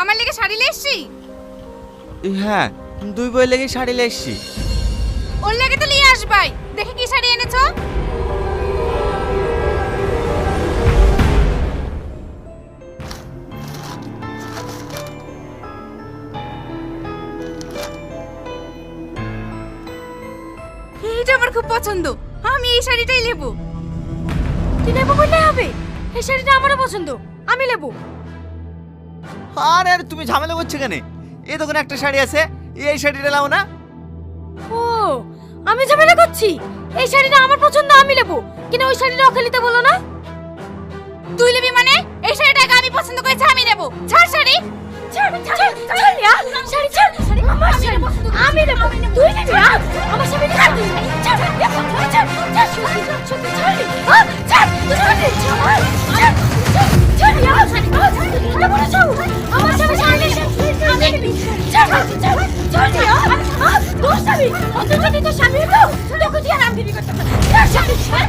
আমার লেগে শাড়ি নিয়ে এসছি? হ্যাঁ, দুই বই লেগে শাড়ি নিয়ে এসছি। ওর লেগে তো নিয়ে আসবাই। দেখি কি শাড়ি এনেছো। এইটা আমার খুব পছন্দ, আমি এই শাড়িটাই নেব। তুই নেবো বললে হবে? এই শাড়িটা আমারও পছন্দ, আমি নেবো। আরে আরে তুমি ঝামেলা করছো কেন? এই দোকানে একটা শাড়ি আছে, এই শাড়িটা নাও না। ও, আমি ঝামেলা করছি? এই শাড়িটা আমার পছন্দ, আমি নেবো, কিন্তু ওই শাড়িটা ওকে নিতে বলো না। তুই নেবি মানে? এই শাড়িটা আমি পছন্দ করেছি, আমি নেব। ছাড় শাড়ি। ছাড় ছাড় ছাড় ইয়া, শাড়ি ছাড়, আমার শাড়ি আমি নেবো, তুই নিবি না? আমার শাড়ি ছাড়, ছাড় ইয়া, ছাড় ছাড় সত্যি ছাড়, ছাড় ছাড় ইয়া, এটা বড় চাও, আমার শাড়ি ছাড়, আমি নিবি, ছাড় ছাড় ছাড় ইয়া, তোর শাড়ি, অন্তত তোর স্বামী তো তোকে দিয়ে নাম দিবি করতে, ছাড় শাড়ি ছাড়।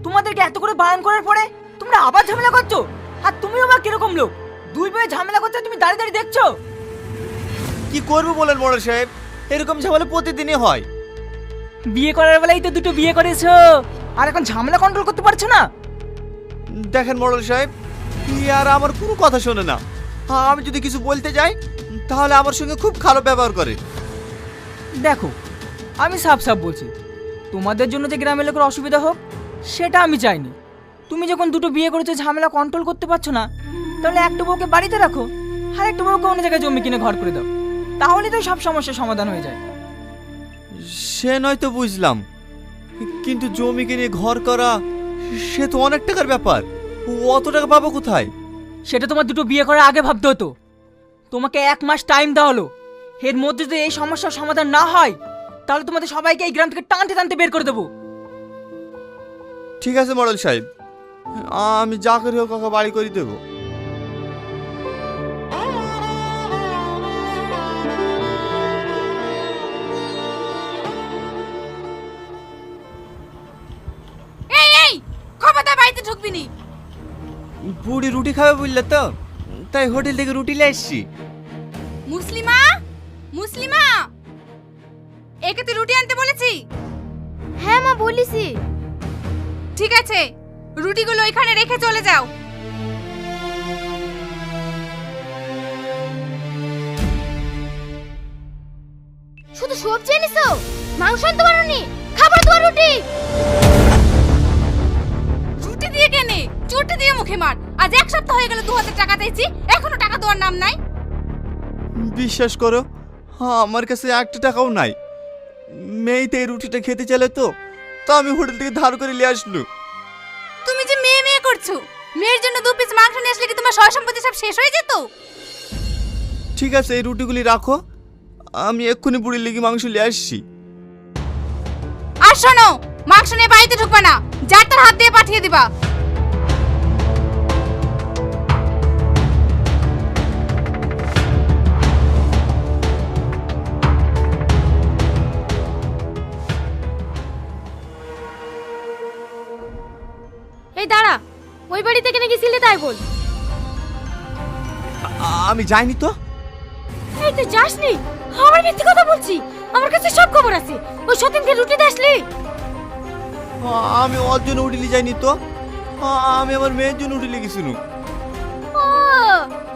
তোমাদেরকে এত করে বারণ করার পরে তোমরা আবার ঝামেলা করছো? আর তুমিও বা কিরকম লোক? দুই ভাই ঝামেলা করছে, তুমি দাঁড়িয়ে দাঁড়িয়ে দেখছো? কি করবো বলেন বড় সাহেব, এরকম ঝামেলা প্রতিদিনই হয়। বিয়ে করার বেলায় তো দুটো বিয়ে করেছো, আর এখন ঝামেলা কন্ট্রোল করতে পারছো না? দেখেন মোড়ল সাহেব, আর আমার কোনো কথা শোনে না। আমি যদি কিছু বলতে যাই তাহলে আমার সঙ্গে খুব খারাপ ব্যবহার করে। দেখো, আমি সাফ সাফ বলছি, তোমাদের জন্য যে গ্রামের লোকের অসুবিধা হোক সেটা আমি চাইনি। তুমি যখন দুটো বিয়ে করেছো, ঝামেলা কন্ট্রোল করতে পারছো না, তাহলে একটা বউকে বাড়িতে রাখো, আর একটা বউকে অন্য জায়গায় জমি কিনে ঘর করে দাও, তাহলে তো সব সমস্যার সমাধান হয়ে যায়। সে নয় তো বুঝলাম, কিন্তু জমি কিনে ঘর করা সে তো অনেক টাকার ব্যাপার। অত টাকা পাবো কোথায়? সেটা তোমার দুটো বিয়ে করার আগে ভাবতে হতো। তোমাকে 1 মাস টাইম দেওয়া হলো, এর মধ্যে যদি এই সমস্যার সমাধান না হয় তাহলে তোমাদের সবাইকে এই গ্রাম থেকে টানতে টানতে বের করে দেবো। ঠিক আছে মোড়ল সাহেব, আমি যা করে হোক কাকা বাড়ি করে দেবো। এই এই, খবরদার বাড়িতে ঢুকবি নি। বুড়ি রুটি খাবে বললে তো, তাই হোটেল থেকে রুটি নিয়ে এসছি। মুসলিমা, মুসলিমা, একে তুই রুটি আনতে বলেছি? হ্যাঁ মা, বলিসি। ঠিক আছে, রুটিগুলো এখানে রেখে চলে যাও। শুধু সবজি এনেছো, মাংস আনতে পারোনি? খাবার তো রুটি। রুটি দিয়ে কেনে, চুটি দিয়ে মুখে মার। আজ 1 সপ্তাহ হয়ে গেল 2000 টাকা চাইছি, এখনো টাকা দেওয়ার নাম নাই। বিশ্বাস করো, আমার কাছে 1 টাকাও নাই। মেয়েতে এই রুটিটা খেতে চাইলে তো আমি হোটেল থেকে ধার করে নিয়ে আসলো। তুমি যে মেয়ে মেয়ে করছো, মেয়ের জন্য 2 পিস মাংস নিয়ে আসলে কি তোমার সয় সম্পত্তি সব শেষ হয়ে যেত? ঠিক আছে, এই রুটিগুলি রাখো, আমি এক্ষুনি বুড়ির লেগে মাংস নিয়ে আসছি। আর শোনো, মাংস নিয়ে বাড়িতে ঢুকবা না, যার তার হাত দিয়ে পাঠিয়ে দিবা। এই দাঁড়া, ওই বাড়িতে কেন গেছিলি তাই বল। আমি যাইনি তো। এই তুই যাসনি? আমার মিথ্যে কথা বলছি, আমার কাছে সব খবর আছে। ওই সতীনকে রুটি দাসলি? আমি ওর জন্য উঠিলি যাইনি তো, আমি আমার মেয়ের জন্য উঠিলি গেছিল।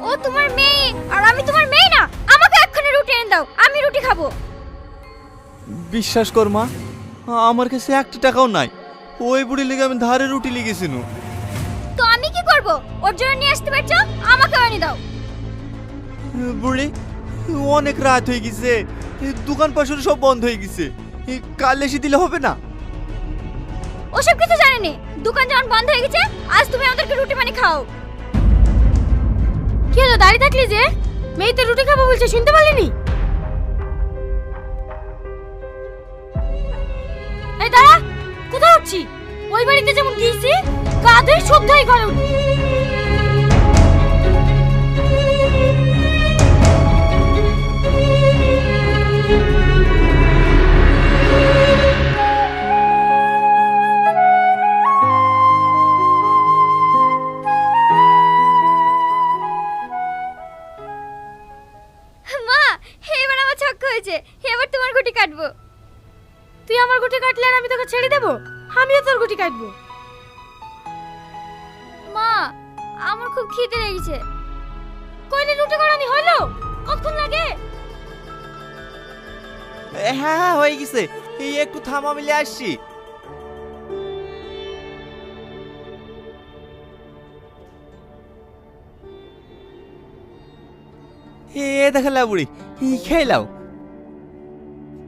ও তোমার মেয়ে আর আমি তোমার মেয়ে না? আমাকে এক্ষুনি রুটি এনে দাও, আমি রুটি খাবো। বিশ্বাস কর মা, আমার কাছে 1 টাকাও নাই। ওই বুড়ি লেগে আমি ধারে রুটি লিখেছিল। তো আমি কি করব? ওর জন্য নিয়ে আসতে পারছো, আমাকে এনে দাও। বুড়ি, অনেক রাত হয়ে গেছে, দোকান পাশে সব বন্ধ হয়ে গেছে, কাল এসে দিলে হবে না? ওসব কিছু জানি না, দোকান যখন বন্ধ হয়ে গেছে, আজ তুমি আমাদেরকে রুটি পানি খাও। কি হলো, দাঁড়িয়ে থাকলি যে? মেয়ে তো রুটি খাবো বলছে, শুনতে পারলিনি? এই দাঁড়া, কোথায় উঠছি? ওই বাড়িতে যেমন গিয়েছি, কাঁধে শুদ্ধই করে উঠি। হয়েছে, এবার তোমার গুটি কাটবো। তুই আমার গুটি কাটলে আর আমি তোকে ছেড়ে দেবো? আমিও তোর গুটি কাটবো। মা, আমার খুব খিদে লেগেছে। কইলে রুটি করানি হলো? কতক্ষণ লাগে? হ্যাঁ হয়ে গেছে, এই একটু থামা, মিলে আসছি। দেখালা বুড়ি, খেলাও।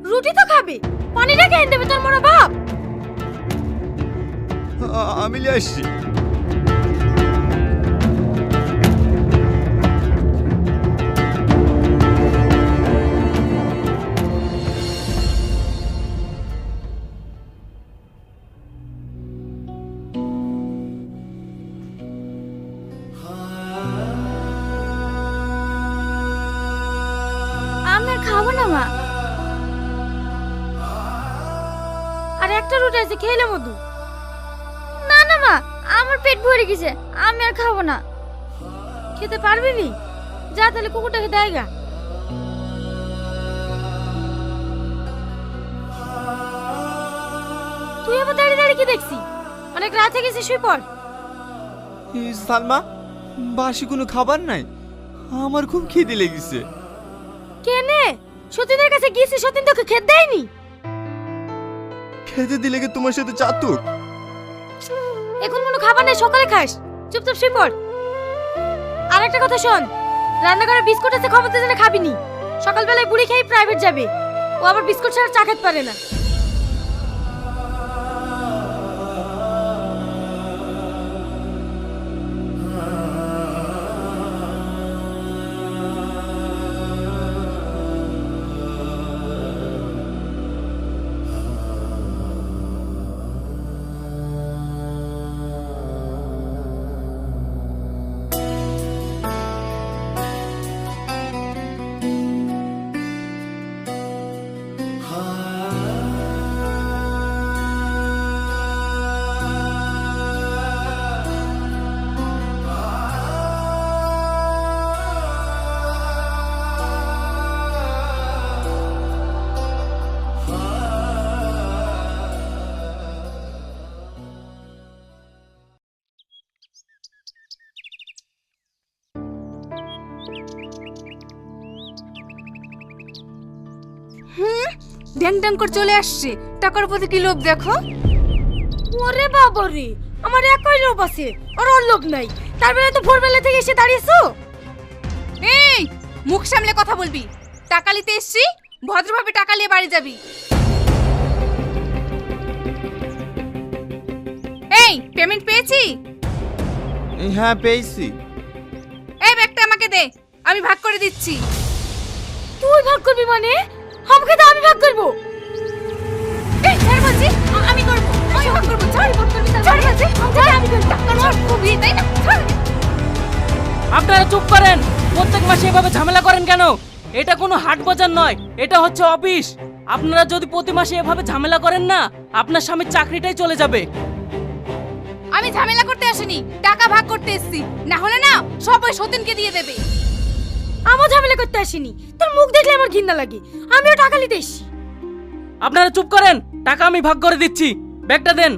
রুটি তো খাবি, পানিটা খেয়ে দেবে তোর মরা বাপ। আমি আসছি। আমি আর খাবো না মা। আর একটা রুটি আছে, খেলে মধু। না না মা, আমার পেট ভরে গেছে, আমি আর খাবো না। খেতে পারবি নি? যা তাহলে কুকুরটাকে দেয়গা। তুই আবার দাঁড়িয়ে দাঁড়িয়ে কি দেখছি? অনেক রাত হয়ে গেছে, শুয়ে পড়। সালমা, বাসি কোনো খাবার নাই, আমার খুব খিদে লেগেছে। কেনে? সতীনের কাছে গিয়েছি, সতীন তোকে খেতে দেয়নি? খেতে দিলে কি তোমার সাথে চাতুর? এখন কোনো খাবার নেই, সকালে খাস। চুপচাপ শুয়ে পড়। আর একটা কথা শোন, রান্নাঘরে বিস্কুট আছে, ক্ষমতা জেনে খাবি নি। সকালবেলায় বুড়ি খেয়ে প্রাইভেট যাবে, ও আবার বিস্কুট ছাড়া চা খেতে পারে না। ড্যাং ড্যাং করে চলে আসছে, টাকার প্রতি কি লোভ দেখো। ওরে বাবা রে, আমার একই লোভ আছে, আর ওর লোভ নাই। তার বেলা তো ভোরবেলা থেকে এসে দাঁড়িয়েছো। এই, মুখ সামলে কথা বলবি। টাকা নিতে এসছি, ভদ্রভাবে টাকা নিয়ে বাড়ি যাবি। এই, পেমেন্ট পেয়েছি? হ্যাঁ পেয়েছি। এই ব্যাগটা আমাকে দে, আমি ভাগ করে দিচ্ছি। তুই ভাগ করবি মানে? আমাকে তো আমি ভাগ করবো। এই ছাড় বলছি, আমি করব। আমি ভাগ করব। ছাড়, ভাগ করবি না। ছাড় বলছি, ছাড়, আমি করব। ছাড়, খুবই তাই না? ছাড়। আপনারা চুপ করেন। প্রত্যেক মাসে এভাবে ঝামেলা করেন কেন? এটা কোনো হাট বাজার নয়, এটা হচ্ছে অফিস। আপনারা যদি প্রতি মাসে এভাবে ঝামেলা করেন না, আপনার স্বামীর চাকরিটাই চলে যাবে। আমি ঝামেলা করতে আসিনি, টাকা ভাগ করতে এসেছি। না হলে না সব ওই সতীনকে দিয়ে দেবে। আমার ঝামেলা করতে আসিনি, তোর মুখ দেখলে আমার ঘৃণা লাগে। আমিও টাকা নিতে এসেছি। আপনারা চুপ করেন, টাকা আমি ভাগ করে দিচ্ছি। ব্যাগটা দেন।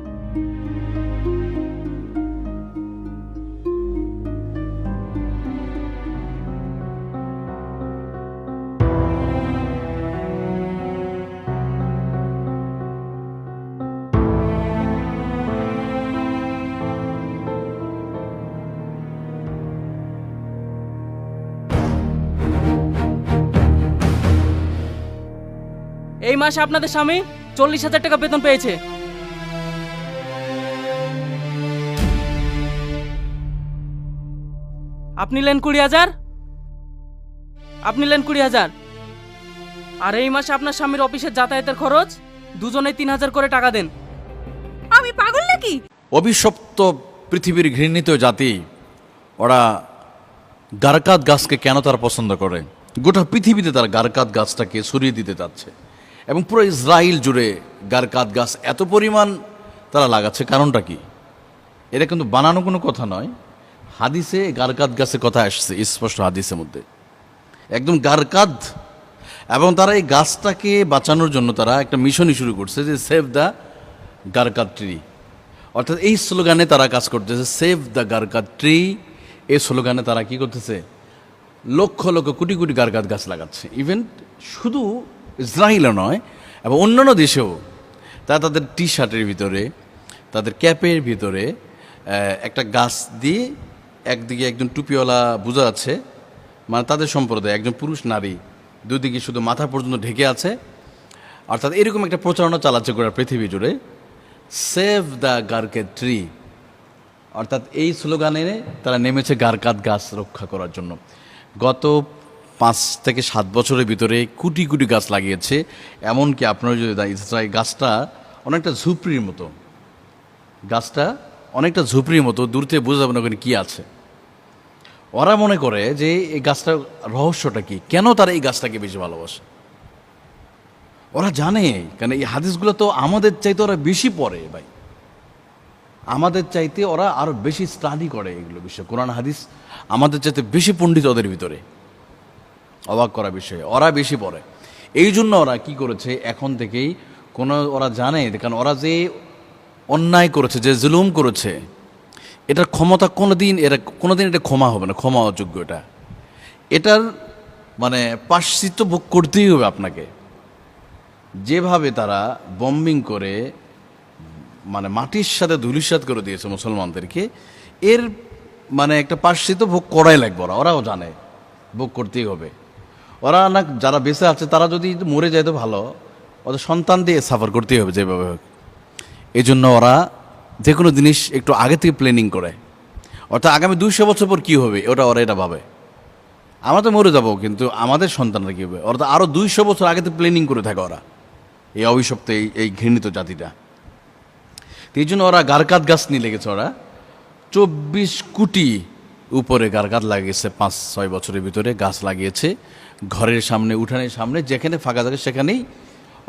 এই মাসে আপনাদের স্বামী 40,000 টাকা বেতন পেয়েছে। আপনি নেন 20,000, আপনি নেন 20,000। আর এই মাসে আপনার স্বামীর অফিসের যাতায়াতের খরচ দুজনে 3,000 করে টাকা দেন। আমি পাগল নাকি? অভিশপ্ত পৃথিবীর ঘৃণিত জাতি, ওরা গারকাত গাছকে কেন তারা পছন্দ করে? গোটা পৃথিবীতে তারা গারকাত গাছটাকে সরিয়ে দিতে চাচ্ছে এবং পুরো ইসরায়েল জুড়ে গারকাত গাছ এত পরিমাণ তারা লাগাচ্ছে। কারণটা কি? এটা কিন্তু বানানো কোনো কথা নয়, হাদিসে গারকাত গাছের কথা আসছে স্পষ্ট হাদিসের মধ্যে। একদম গারকাত এবং তারা এই গাছটাকে বাঁচানোর জন্য তারা একটা মিশনই শুরু করছে, যে সেভ দ্য গারকাদ ট্রি। অর্থাৎ এই স্লোগানে তারা কাজ করতেছে, সেভ দ্য গারকাদ ট্রি। এই স্লোগানে তারা কি করতেছে, লক্ষ লক্ষ কোটি কোটি গারকাদ গাছ লাগাচ্ছে। ইভেন শুধু ইসরায়েলও নয়, এবং অন্যান্য দেশেও তারা তাদের টি শার্টের ভিতরে, তাদের ক্যাপের ভিতরে একটা গাছ দিয়ে, একদিকে একজন টুপিওয়ালা বোঝা যাচ্ছে, মানে তাদের সম্প্রদায় একজন পুরুষ নারী, দুদিকে শুধু মাথা পর্যন্ত ঢেকে আছে। অর্থাৎ এরকম একটা প্রচারণা চালাচ্ছে গোটা পৃথিবী জুড়ে, সেভ দ্য গারকাদ ট্রি। অর্থাৎ এই স্লোগানে তারা নেমেছে গারকাদ গাছ রক্ষা করার জন্য। গত 5 থেকে 7 বছরের ভিতরে কোটি কোটি গাছ লাগিয়েছে। এমনকি আপনারা যদি ইসরায়েল, গাছটা অনেকটা ঝুপড়ির মতো, গাছটা অনেকটা ঝুপড়ির মতো, দূর থেকে বোঝা যাবে না ওখানে কী আছে। ওরা মনে করে যে এই গাছটার রহস্যটা কি, কেন তারা এই গাছটাকে বেশি ভালোবাসে। ওরা জানে, কারণ এই হাদিসগুলো তো আমাদের চাইতে ওরা বেশি পড়ে ভাই, আমাদের চাইতে ওরা আরও বেশি স্টাডি করে এগুলো বিষয়। কোরআন হাদিস আমাদের চাইতে বেশি পণ্ডিত ওদের ভিতরে, অবাক করা বিষয়, ওরা বেশি পড়ে। এই জন্য ওরা কি করেছে, এখন থেকেই ওরা জানে, কারণ ওরা যে অন্যায় করেছে, যে জুলুম করেছে, এটার ক্ষমতা কোনোদিন এটা ক্ষমা হবে না, ক্ষমা অযোগ্য। এটার মানে প্রায়শ্চিত্ত ভোগ করতেই হবে আপনাকে। যেভাবে তারা বম্বিং করে মানে মাটির সাথে ধূলিসাৎ করে দিয়েছে মুসলমানদেরকে, এর মানে একটা প্রায়শ্চিত্ত ভোগ করাই লাগবে। ওরাও জানে ভোগ করতেই হবে। ওরা না, যারা বেঁচে আছে তারা যদি মরে যায় তো ভালো, ওদের সন্তান দিয়ে সাফার করতেই হবে যেভাবে হোক। এই জন্য ওরা যে কোনো জিনিস একটু আগে থেকে প্ল্যানিং করে, অর্থাৎ আগামী 200 বছর পর কী হবে ওরা এটা ভাবে। আমরা তো মরে যাবো, কিন্তু আমাদের সন্তানরা কী হবে, ওরা তো আরও 200 বছর আগে থেকে প্ল্যানিং করে থাকে ওরা, এই অভিশপ্ত এই ঘৃণিত জাতিটা। এই জন্য ওরা গারকাদ গাছ নিয়ে লেগেছে। ওরা 24 কোটি উপরে গারকাদ লাগিয়েছে 5-6 বছরের ভিতরে, গাছ লাগিয়েছে ঘরের সামনে, উঠানের সামনে, যেখানে ফাঁকা থাকে সেখানেই।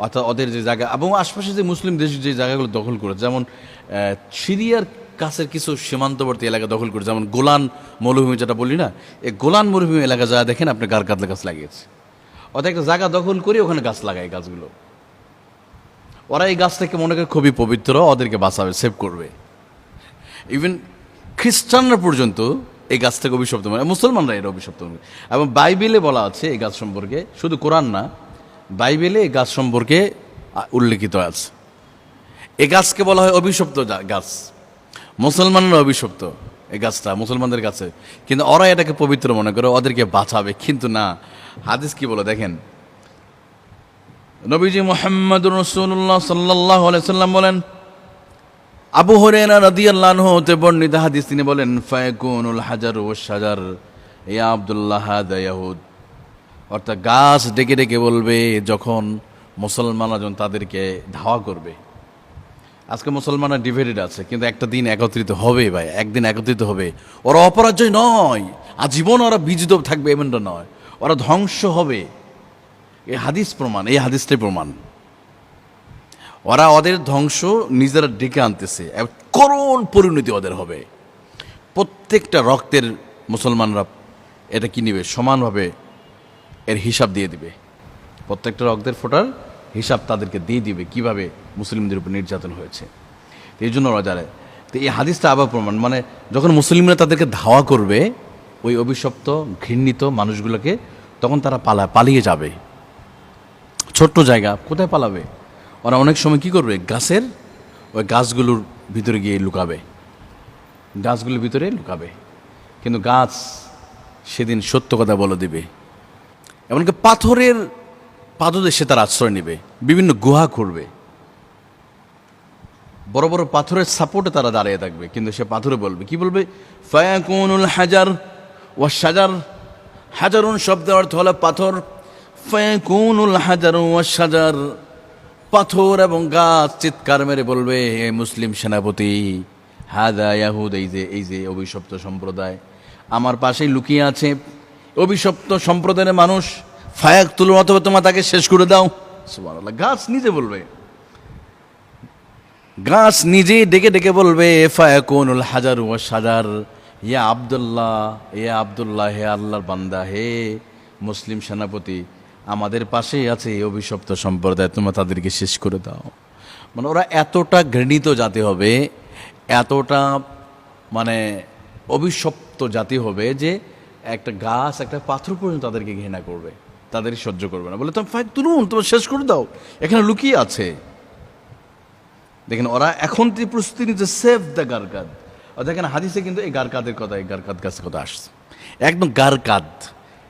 অর্থাৎ ওদের যে জায়গা এবং আশপাশে যে মুসলিম দেশ যে জায়গাগুলো দখল করেছে, যেমন সিরিয়ার কাছের কিছু সীমান্তবর্তী এলাকা দখল করেছে, যেমন গোলান মরুভূমি যেটা বলি না, এই গোলান মরুভূমি এলাকা যা দেখেন আপনি গারকাদ গাছ লাগিয়েছে। অর্থাৎ একটা জায়গা দখল করে ওখানে গাছ লাগায়, গাছগুলো ওরা এই গাছটাকে মনে করে খুবই পবিত্র, ওদেরকে বাঁচাবে, সেভ করবে। ইভেন খ্রিস্টানরা পর্যন্ত এই গাছ থেকে অভিশপ্ত, মানে মুসলমানরা এর অভিশপ্ত। এবং বাইবেলে বলা আছে এই গাছ সম্পর্কে, শুধু কোরআন না, বাইবেলে এই গাছ সম্পর্কে উল্লেখিত আছে। এই গাছকে বলা হয় অভিশপ্ত গাছ, মুসলমানরা অভিশপ্ত এই গাছটা মুসলমানদের কাছে, কিন্তু ওরা এটাকে পবিত্র মনে করে, ওদেরকে বাঁচাবে। কিন্তু না, হাদিস কি বলে দেখেন, নবীজি মুহাম্মদুর রাসূলুল্লাহ সাল্লাল্লাহু আলাইহি সাল্লাম বলেন, আবু হুরায়রা রাদিয়াল্লাহু আনহু হতে বর্ণিত হাদিস, তিনি বলেন, ফায়াকুনুল হাজারু ওয়াশ শাজার ইয়া আব্দুল্লাহ হাদা ইয়াহুদ। অর্থাৎ গাছ ডেকে ডেকে বলবে যখন মুসলমানরা যখন তাদেরকে ধাওয়া করবে। আজকে মুসলমানরা ডিভাইডেড আছে, কিন্তু একটা দিন একত্রিত হবে ভাই, একদিন একত্রিত হবে। ওরা অপরাজয় নয়, আজীবন ওরা বিজিত থাকবে এমনটা নয়, ওরা ধ্বংস হবে। এই হাদিস প্রমাণ, এই হাদিসটাই প্রমাণ। ওরা ওদের ধ্বংস নিজেরা ডেকে আনতেছে, করুণ পরিণতি ওদের হবে। প্রত্যেকটা রক্তের মুসলমানরা এটা কি নিবে, সমানভাবে এর হিসাব দিয়ে দিবে। প্রত্যেকটা রক্তের ফোটার হিসাব তাদেরকে দিয়ে দিবে, কিভাবে মুসলিমদের উপর নির্যাতন হয়েছে। এই জন্য ওরা জানে। তো এই হাদিসটা আবার প্রমাণ, মানে যখন মুসলিমরা তাদেরকে ধাওয়া করবে ওই অভিশপ্ত ঘৃণিত মানুষগুলোকে, তখন তারা পালিয়ে যাবে। ছোট্ট জায়গা, কোথায় পালাবে? ওরা অনেক সময় কি করবে, গাছের ওই গাছগুলোর ভিতরে গিয়ে লুকাবে, গাছগুলোর ভিতরে লুকাবে। কিন্তু গাছ সেদিন সত্য কথা বলে দিবে। এমনকি পাথরের পাদদেশে তারা আশ্রয় নেবে, বিভিন্ন গুহা খুঁড়বে, বড় বড় পাথরের সাপোর্টে তারা দাঁড়িয়ে থাকবে। কিন্তু সে পাথরে বলবে, কি বলবে, ফায়াকুনুল হাজার ওয়াশ শাজার। হাজারুন শব্দের অর্থ হলো পাথর, ফায়াকুনুল হাজার ওয়াশ শাজার, পাথর এবং গাছ চিৎকার মেরে বলবে, হে মুসলিম সেনাপতি, হাদা ইয়াহুদ, এই যে অভিশপ্ত সম্প্রদায় আমার পাশেই লুকিয়ে আছে, অভিশপ্ত সম্প্রদায়ের মানুষ, ফায়াকতুল, অথবা তোমরা তাকে শেষ করে দাও। সুবহানাল্লাহ, গাছ নিজে বলবে, গাছ নিজে ডেকে ডেকে বলবে, ফায়াকুনুল হাজার ওয়াশ শাজার, ইয়া আব্দুল্লাহ, ইয়া আব্দুল্লাহ, হে আল্লাহর বান্দা, হে মুসলিম সেনাপতি, আমাদের পাশেই আছে এই অভিশপ্ত সম্প্রদায়, তোমরা তাদেরকে শেষ করে দাও। মানে ওরা এতটা ঘৃণিত জাতি হবে, এতটা মানে অভিশপ্ত জাতি হবে যে একটা গাছ একটা পাথর পর্যন্ত তাদেরকে ঘৃণা করবে, তাদের সহ্য করবে না, বলে তুমি ফাইন তুলুন, তোমার শেষ করে দাও, এখানে লুকিয়ে আছে। দেখেন ওরা এখন প্রস্তুতি নিচ্ছে সেভ দ্য গারকাদ। দেখেন হাদিসে কিন্তু এই গারকাদের কথা, এই গারকাদ গাছের কথা আসছে, একদম গারকাদ।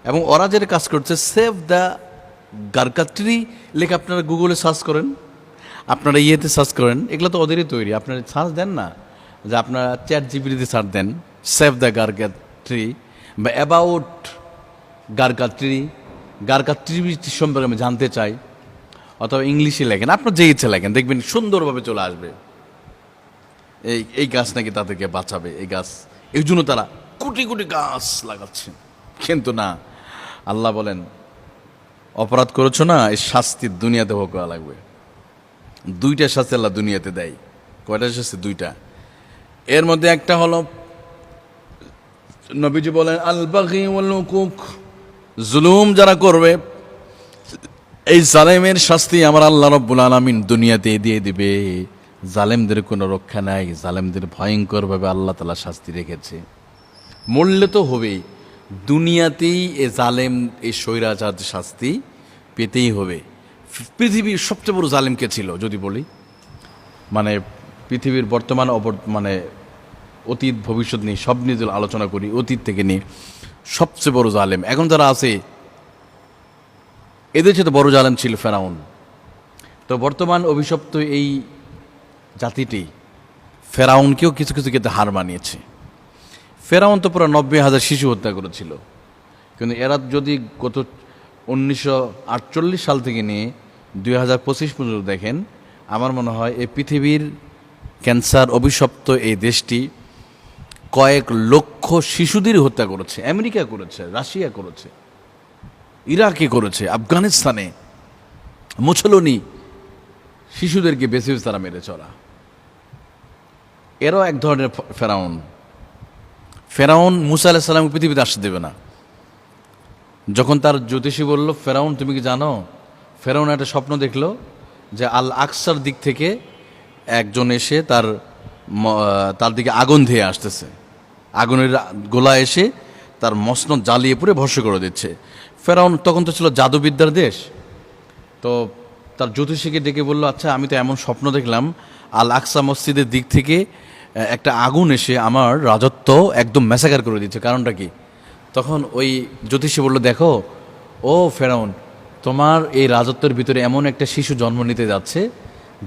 এবং ওরা যেটা কাজ করছে সেভ দ্য গারকাদ ট্রি লেখা আপনারা গুগলে সার্চ করেন, আপনারা ইয়েতে সার্চ করেন, এগুলো তো ওদেরই তৈরি। আপনারা সার্চ দেন না, যে আপনারা ChatGPT সার্চ দেন সেভ দ্য গারকাদ ট্রি বা অ্যাবাউট গারকাদ ট্রি, গারকাদ ট্রি সম্পর্কে আমি জানতে চাই, অথবা ইংলিশে লেখেন, আপনার যে ইচ্ছে লেখেন, দেখবেন সুন্দরভাবে চলে আসবে এই গাছ নাকি তাদেরকে বাঁচাবে। এই গাছ, এই জন্য তারা কোটি কোটি গাছ লাগাচ্ছে। কিন্তু না, আল্লাহ বলেন অপরাধ করেছো না, এই শাস্তি দুনিয়াতে ভোগ করা লাগবে। দুইটা শাস্তি আল্লাহ দুনিয়াতে দেয়। কয়টা শাস্তি? দুইটা। এর মধ্যে একটা হলো নবীজি বলেন আল বাগি ওয়াল উকুক, জুলুম যারা করবে এই জালেমের শাস্তি আমার আল্লাহ রাব্বুল আলামিন দুনিয়াতে দিয়ে দিবে। জালেমদের কোনো রক্ষা নাই, জালেমদের ভয়ঙ্করভাবে আল্লাহ তাআলা শাস্তি রেখেছে। মরলে তো হবেই, দুনিয়াতেই এ জালেম এই স্বৈরাচার শাস্তি পেতেই হবে। পৃথিবীর সবচেয়ে বড় জালেম কে ছিল যদি বলি, মানে পৃথিবীর বর্তমান মানে অতীত ভবিষ্যৎ নিয়ে সব নিয়ে যদি আলোচনা করি, অতীত থেকে নিয়ে সবচেয়ে বড় জালেম এখন যারা আছে, এদের সাথে বড় জালেম ছিল ফেরাউন। তো বর্তমান অভিশপ্ত এই জাতিটি ফেরাউনকেও কিছু কিছু ক্ষেত্রে হার মানিয়েছে। ফেরাউন তো পুরো 90,000 শিশু হত্যা করেছিল, কিন্তু এরা যদি গত 1948 সাল থেকে নিয়ে 2025 পর্যন্ত দেখেন, আমার মনে হয় এই পৃথিবীর ক্যান্সার অভিশপ্ত এই দেশটি কয়েক লক্ষ শিশুদের হত্যা করেছে। আমেরিকা করেছে, রাশিয়া করেছে, ইরাকে করেছে, আফগানিস্তানে মুসলমানি শিশুদেরকে বেছে বেছে তারা মেরে চলা। এরও এক ধরনের ফেরাউন। ফেরাউন মুসা আলাইহিস সালামকে পৃথিবীতে আসতে দেবে না। যখন তার জ্যোতিষী বলল, ফেরাউন তুমি কি জানো, ফেরাউন একটা স্বপ্ন দেখলো যে আল আকসার দিক থেকে একজন এসে তার দিকে আগুন ধেয়ে আসতেছে, আগুনের গোলা এসে তার মসনদ জ্বালিয়ে পুড়ে ভস্ম করে দিচ্ছে। ফেরাউন তখন তো ছিল জাদুবিদ্যার দেশ, তো তার জ্যোতিষীকে ডেকে বলল, আচ্ছা আমি তো এমন স্বপ্ন দেখলাম আল আকসা মসজিদের দিক থেকে একটা আগুন এসে আমার রাজত্ব একদম ম্যাসাকার করে দিচ্ছে, কারণটা কি? তখন ওই জ্যোতিষী বলল, দেখো ও ফেরাউন, তোমার এই রাজত্বের ভিতরে এমন একটা শিশু জন্ম নিতে যাচ্ছে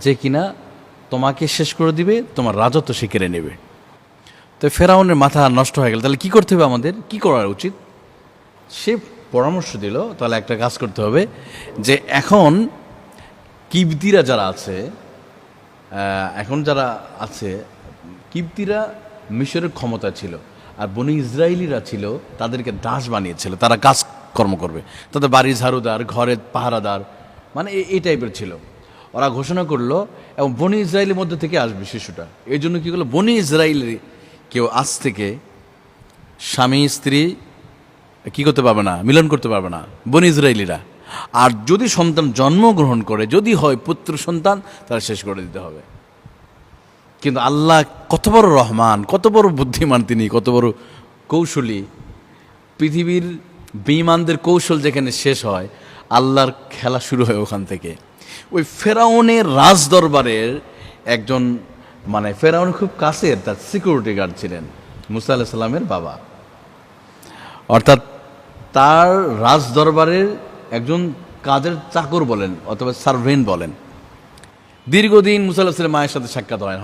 যে কিনা তোমাকে শেষ করে দিবে, তোমার রাজত্ব সে কেড়ে নেবে। তো ফেরাউনের মাথা নষ্ট হয়ে গেল, তাহলে কী করতে হবে, আমাদের কী করা উচিত? সে পরামর্শ দিল, তাহলে একটা কাজ করতে হবে যে এখন কিবতীরা যারা আছে, কিবতীরা মিশরের ক্ষমতা ছিল, আর বনি ইসরায়েলিরা ছিল তাদেরকে দাস বানিয়েছিল, তারা কাজকর্ম করবে, তাদের বাড়ির ঝাড়ুদার, ঘরের পাহারাদার, মানে এই টাইপের ছিল। ওরা ঘোষণা করলো এবং বনি ইসরায়েলের মধ্যে থেকে আসবে শিশুটা। এই জন্য কী করলো, বনি ইসরায়েলের কেউ আজ থেকে স্বামী স্ত্রী কী করতে পারবে না, মিলন করতে পারবে না, বনি ইসরায়েলিরা। আর যদি সন্তান জন্মগ্রহণ করে, যদি হয় পুত্র সন্তান, তারা শেষ করে দিতে হবে। কিন্তু আল্লাহ কত বড় রহমান, কত বড় বুদ্ধিমান তিনি, কত বড় কৌশলী। পৃথিবীর বেঈমানদের কৌশল যেখানে শেষ হয়, আল্লাহর খেলা শুরু হয় ওখান থেকে। ওই ফেরাউনের রাজদরবারের একজন, মানে ফেরাউন খুব কাছের তার সিকিউরিটি গার্ড ছিলেন মুসা আলাইহিস সালামের বাবা, অর্থাৎ তার রাজদরবারের একজন কাজের চাকর বলেন অথবা সার্ভেন্ট বলেন। দীর্ঘদিন মুসা আলাইহিস সালামের মায়ের সাথে সাক্ষাৎ হয়।